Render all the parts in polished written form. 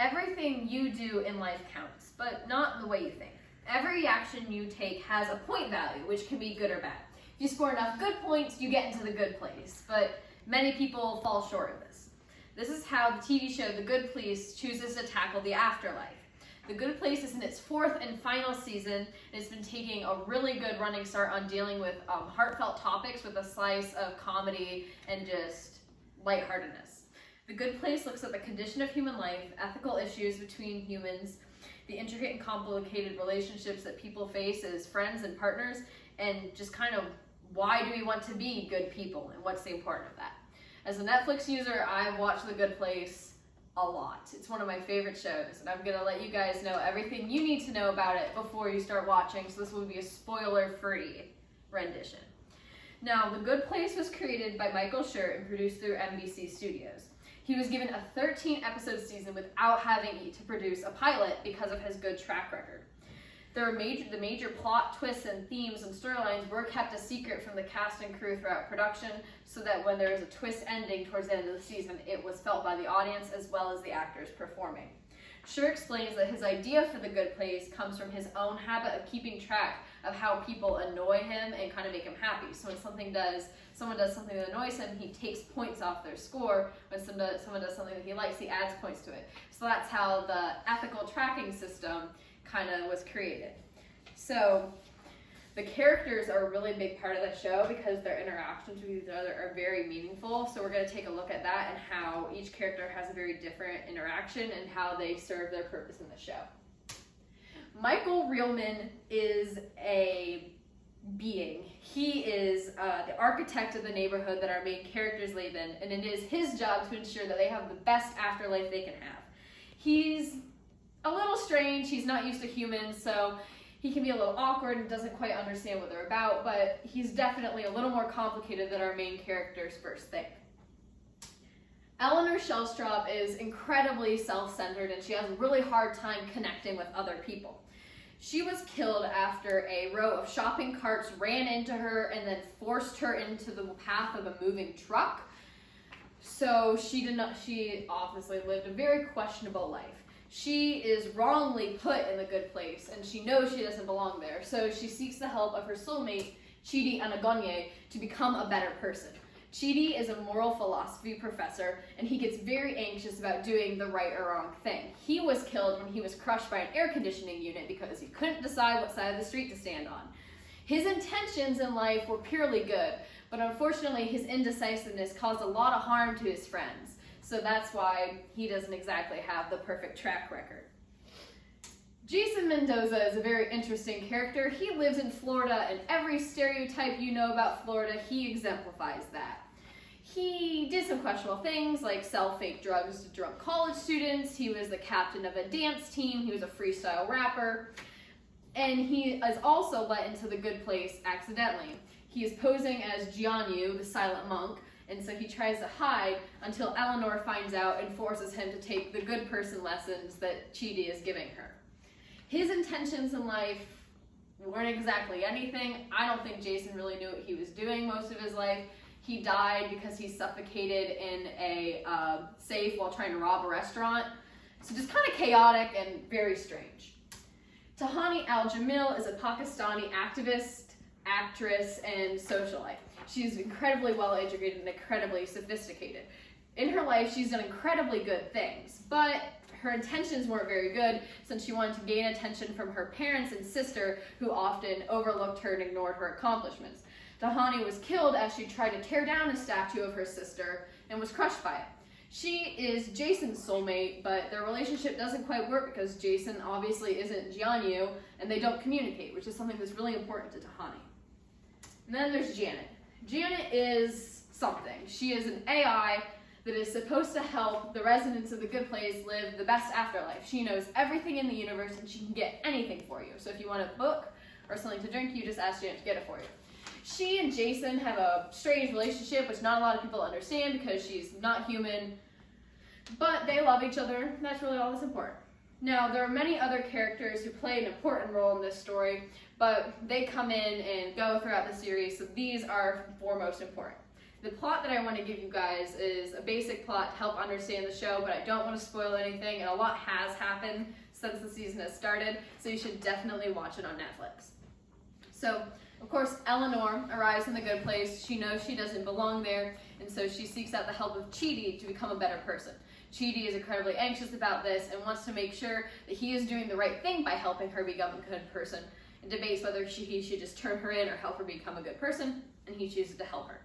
Everything you do in life counts, but not the way you think. Every action you take has a point value, which can be good or bad. If you score enough good points, you get into the good place, but many people fall short of this. This is how the TV show The Good Place chooses to tackle the afterlife. The Good Place is in its 4th and final season, and it's been taking a really good running start on dealing with heartfelt topics with a slice of comedy and just lightheartedness. The Good Place looks at the condition of human life, ethical issues between humans, the intricate and complicated relationships that people face as friends and partners, and just kind of why do we want to be good people and what's the importance of that. As a Netflix user, I've watched The Good Place a lot. It's one of my favorite shows, and I'm going to let you guys know everything you need to know about it before you start watching, so this will be a spoiler-free rendition. Now, The Good Place was created by Michael Schur and produced through NBC Studios. He was given a 13-episode season without having to produce a pilot because of his good track record. The major plot twists and themes and storylines were kept a secret from the cast and crew throughout production, so that when there was a twist ending towards the end of the season, it was felt by the audience as well as the actors performing. Schur explains that his idea for The Good Place comes from his own habit of keeping track of how people annoy him and kind of make him happy. So when someone does something that annoys him, he takes points off their score. When someone does something that he likes, he adds points to it. So that's how the ethical tracking system kind of was created. So the characters are a really big part of the show because their interactions with each other are very meaningful. So we're going to take a look at that and how each character has a very different interaction and how they serve their purpose in the show. Michael Reelman is a being. He is the architect of the neighborhood that our main characters live in, and it is his job to ensure that they have the best afterlife they can have. He's a little strange. He's not used to humans, so he can be a little awkward and doesn't quite understand what they're about, but he's definitely a little more complicated than our main characters first think. Eleanor Shellstrop is incredibly self-centered, and she has a really hard time connecting with other people. She was killed after a row of shopping carts ran into her and then forced her into the path of a moving truck. So she obviously lived a very questionable life. She is wrongly put in The Good Place, and she knows she doesn't belong there. So she seeks the help of her soulmate, Chidi Anagonye, to become a better person. Chidi is a moral philosophy professor, and he gets very anxious about doing the right or wrong thing. He was killed when he was crushed by an air conditioning unit because he couldn't decide what side of the street to stand on. His intentions in life were purely good, but unfortunately his indecisiveness caused a lot of harm to his friends. So that's why he doesn't exactly have the perfect track record. Jason Mendoza is a very interesting character. He lives in Florida, and every stereotype you know about Florida, he exemplifies that. He did some questionable things, like sell fake drugs to drunk college students. He was the captain of a dance team. He was a freestyle rapper. And he is also let into The Good Place accidentally. He is posing as Jianyu, the silent monk, and so he tries to hide until Eleanor finds out and forces him to take the good person lessons that Chidi is giving her. His intentions in life weren't exactly anything. I don't think Jason really knew what he was doing most of his life. He died because he suffocated in a safe while trying to rob a restaurant. So just kind of chaotic and very strange. Tahani Al-Jamil is a Pakistani activist, actress, and socialite. She's incredibly well-educated and incredibly sophisticated. In her life, she's done incredibly good things, but her intentions weren't very good since she wanted to gain attention from her parents and sister, who often overlooked her and ignored her accomplishments. Tahani was killed as she tried to tear down a statue of her sister and was crushed by it. She is Jason's soulmate, but their relationship doesn't quite work because Jason obviously isn't Jianyu, and they don't communicate, which is something that's really important to Tahani. And then there's Janet. Janet is something. She is an AI that is supposed to help the residents of The Good Place live the best afterlife. She knows everything in the universe, and she can get anything for you. So if you want a book or something to drink, you just ask Janet to get it for you. She and Jason have a strange relationship, which not a lot of people understand because she's not human, but they love each other, and that's really all that's important. Now, there are many other characters who play an important role in this story, but they come in and go throughout the series, so these are four most important. The plot that I want to give you guys is a basic plot to help understand the show, but I don't want to spoil anything, and a lot has happened since the season has started, so you should definitely watch it on Netflix. So, of course, Eleanor arrives in the good place. She knows she doesn't belong there, and so she seeks out the help of Chidi to become a better person. Chidi is incredibly anxious about this and wants to make sure that he is doing the right thing by helping her become a good person, and debates whether he should just turn her in or help her become a good person, and he chooses to help her.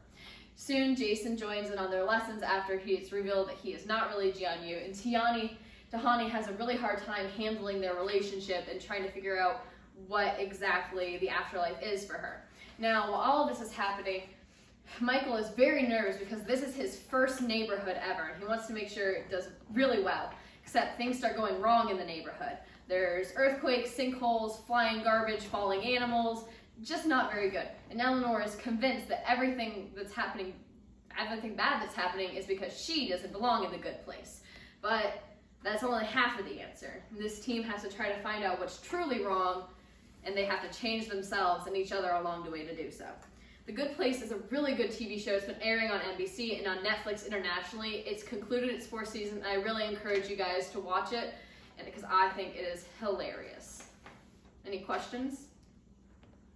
Soon, Jason joins in on their lessons after it's revealed that he is not really Jianyu, and Tahani has a really hard time handling their relationship and trying to figure out what exactly the afterlife is for her. Now, while all of this is happening, Michael is very nervous because this is his first neighborhood ever, and he wants to make sure it does really well, except things start going wrong in the neighborhood. There's earthquakes, sinkholes, flying garbage, falling animals, just not very good. And Eleanor is convinced that everything bad that's happening is because she doesn't belong in the good place. But that's only half of the answer. This team has to try to find out what's truly wrong, and they have to change themselves and each other along the way to do so. The Good Place is a really good TV show. It's been airing on NBC and on Netflix internationally. It's concluded its 4th season, and I really encourage you guys to watch it, and because I think it is hilarious. Any questions?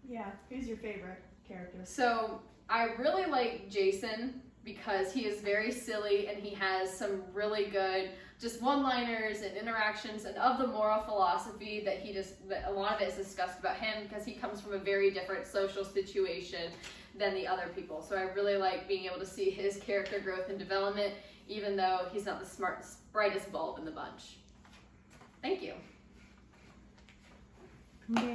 Yeah, who's your favorite character? So, I really like Jason because he is very silly and he has some really good just one-liners and interactions, and of the moral philosophy that a lot of it is discussed about him because he comes from a very different social situation than the other people. So I really like being able to see his character growth and development, even though he's not the smartest, brightest bulb in the bunch. Thank you. Yay.